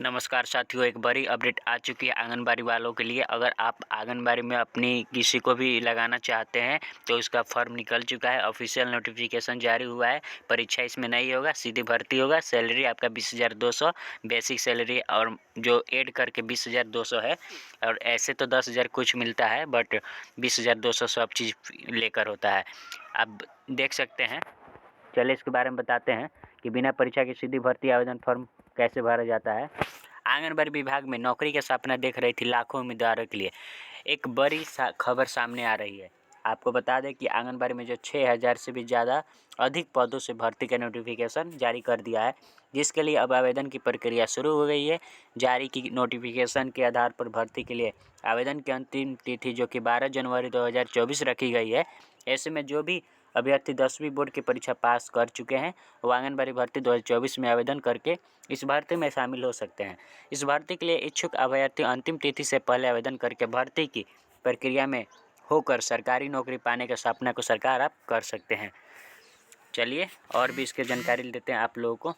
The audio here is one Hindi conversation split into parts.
नमस्कार साथियों, एक बड़ी अपडेट आ चुकी है आंगनबाड़ी वालों के लिए। अगर आप आंगनबाड़ी में अपनी किसी को भी लगाना चाहते हैं तो इसका फॉर्म निकल चुका है, ऑफिशियल नोटिफिकेशन जारी हुआ है। परीक्षा इसमें नहीं होगा, सीधी भर्ती होगा। सैलरी आपका 20,200 बेसिक सैलरी और जो ऐड करके 20,200 है, और ऐसे तो 10,000 कुछ मिलता है, बट 20,200 सब चीज़ लेकर होता है। आप देख सकते हैं। चलिए इसके बारे में बताते हैं कि बिना परीक्षा की सीधी भर्ती आवेदन फॉर्म कैसे भरा जाता है। आंगनबाड़ी विभाग में नौकरी का सपना देख रही थी लाखों उम्मीदवारों के लिए एक बड़ी खबर सामने आ रही है। आपको बता दें कि आंगनबाड़ी में जो 6,000 से भी ज़्यादा अधिक पदों से भर्ती का नोटिफिकेशन जारी कर दिया है, जिसके लिए अब आवेदन की प्रक्रिया शुरू हो गई है। जारी की नोटिफिकेशन के आधार पर भर्ती के लिए आवेदन की अंतिम तिथि जो कि 12 जनवरी 2024 रखी गई है। ऐसे में जो भी अभ्यर्थी 10वीं बोर्ड की परीक्षा पास कर चुके हैं वो आंगनबाड़ी भर्ती 2024 में आवेदन करके इस भर्ती में शामिल हो सकते हैं। इस भर्ती के लिए इच्छुक अभ्यर्थी अंतिम तिथि से पहले आवेदन करके भर्ती की प्रक्रिया में होकर सरकारी नौकरी पाने के सपना को साकार आप कर सकते हैं। चलिए और भी इसकी जानकारी देते हैं आप लोगों को।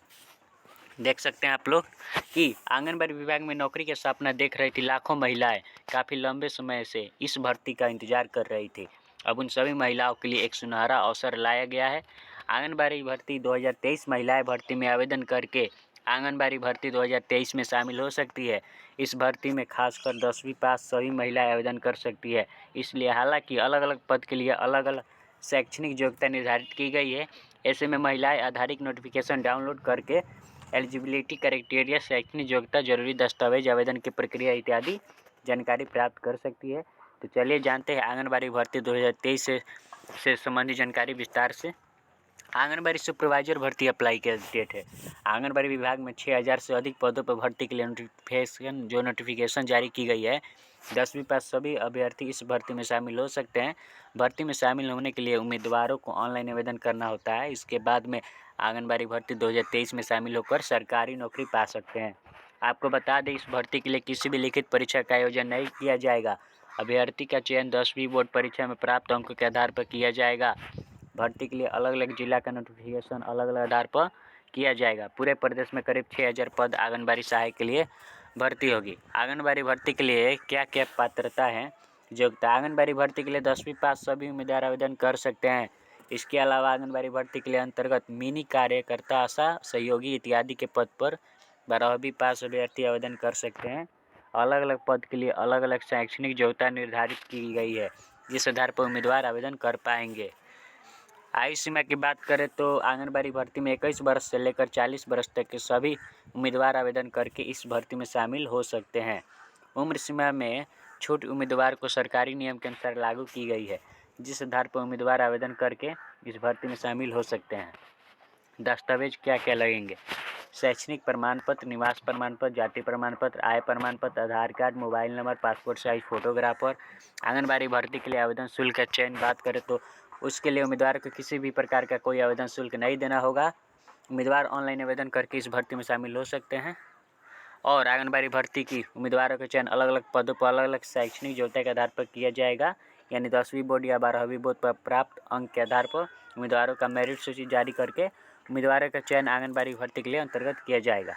देख सकते हैं आप लोग कि आंगनबाड़ी विभाग में नौकरी का सपना देख रही थी लाखों महिलाएं काफ़ी लंबे समय से इस भर्ती का इंतजार कर रही थी। अब उन सभी महिलाओं के लिए एक सुनहरा अवसर लाया गया है। आंगनबाड़ी भर्ती 2023 महिलाएं भर्ती में आवेदन करके आंगनबाड़ी भर्ती 2023 में शामिल हो सकती है। इस भर्ती में खासकर 10वीं पास सभी महिलाएं आवेदन कर सकती है। इसलिए हालांकि अलग अलग पद के लिए अलग अलग शैक्षणिक योग्यता निर्धारित की गई है। ऐसे में महिलाएं आधारित नोटिफिकेशन डाउनलोड करके एलिजिबिलिटी क्राइटेरिया, शैक्षणिक योग्यता, जरूरी दस्तावेज, आवेदन की प्रक्रिया इत्यादि जानकारी प्राप्त कर सकती है। तो चलिए जानते हैं आंगनबाड़ी भर्ती 2023 से संबंधित जानकारी विस्तार से। आंगनबाड़ी सुपरवाइजर भर्ती अप्लाई का डेट है। आंगनबाड़ी विभाग में 6,000 से अधिक पदों पर भर्ती के लिए नोटिफिकेशन जारी की गई है। 10वीं पास सभी अभ्यर्थी इस भर्ती में शामिल हो सकते हैं। भर्ती में शामिल होने के लिए उम्मीदवारों को ऑनलाइन आवेदन करना होता है। इसके बाद में आंगनबाड़ी भर्ती 2023 में शामिल होकर सरकारी नौकरी पा सकते हैं। आपको बता दें, इस भर्ती के लिए किसी भी लिखित परीक्षा का आयोजन नहीं किया जाएगा। अभ्यर्थी का चयन 10वीं बोर्ड परीक्षा में प्राप्त अंकों के आधार पर किया जाएगा। भर्ती के लिए अलग अलग जिला का नोटिफिकेशन अलग अलग आधार पर किया जाएगा। पूरे प्रदेश में करीब 6,000 पद आंगनबाड़ी सहायक के लिए भर्ती होगी। आंगनबाड़ी भर्ती के लिए क्या क्या पात्रता है, योग्यता। आंगनबाड़ी भर्ती के लिए 10वीं पास सभी उम्मीदवार आवेदन कर सकते हैं। इसके अलावा आंगनबाड़ी भर्ती के लिए अंतर्गत मिनी कार्यकर्ता, आशा सहयोगी इत्यादि के पद पर 12वीं पास अभ्यर्थी आवेदन कर सकते हैं। अलग अलग पद के लिए अलग अलग शैक्षणिक योग्यता निर्धारित की गई है, जिस आधार पर उम्मीदवार आवेदन कर पाएंगे। आयु सीमा की बात करें तो आंगनबाड़ी भर्ती में 21 वर्ष से लेकर 40 वर्ष तक के सभी उम्मीदवार आवेदन करके इस भर्ती में शामिल हो सकते हैं। उम्र सीमा में छूट उम्मीदवार को सरकारी नियम के अनुसार लागू की गई है, जिस आधार पर उम्मीदवार आवेदन करके इस भर्ती में शामिल हो सकते हैं। दस्तावेज क्या क्या लगेंगे? शैक्षणिक प्रमाण पत्र, निवास प्रमाण पत्र, जाति प्रमाण पत्र, आय प्रमाण पत्र, Aadhaar card, mobile number, passport size photographer. Anganwadi भर्ती के लिए आवेदन शुल्क का चयन बात करें तो उसके लिए उम्मीदवार को किसी भी प्रकार का कोई आवेदन शुल्क नहीं देना होगा। उम्मीदवार ऑनलाइन आवेदन करके इस भर्ती में शामिल हो सकते हैं। और आंगनबाड़ी भर्ती की उम्मीदवारों का चयन अलग अलग पदों पर अलग अलग शैक्षणिक योग्यता के आधार पर किया जाएगा, यानी 10वीं बोर्ड या 12वीं बोर्ड पर प्राप्त अंक के आधार पर उम्मीदवारों का मेरिट सूची जारी करके उम्मीदवारों का चयन आंगनबाड़ी भर्ती के लिए अंतर्गत किया जाएगा।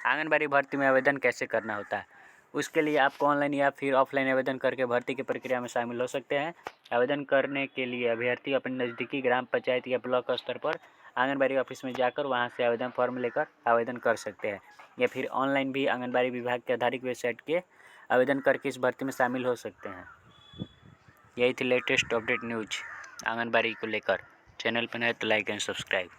आंगनबाड़ी भर्ती में आवेदन कैसे करना होता है, उसके लिए आपको ऑनलाइन या फिर ऑफलाइन आवेदन करके भर्ती की प्रक्रिया में शामिल हो सकते हैं। आवेदन करने के लिए अभ्यर्थी अपने नज़दीकी ग्राम पंचायत या ब्लॉक स्तर पर आंगनबाड़ी ऑफिस में जाकर वहां से आवेदन फॉर्म लेकर आवेदन कर सकते हैं, या फिर ऑनलाइन भी आंगनबाड़ी विभाग के आधारित वेबसाइट के आवेदन करके इस भर्ती में शामिल हो सकते हैं। यही थी लेटेस्ट अपडेट न्यूज आंगनबाड़ी को लेकर। चैनल पर नए तो लाइक एंड सब्सक्राइब।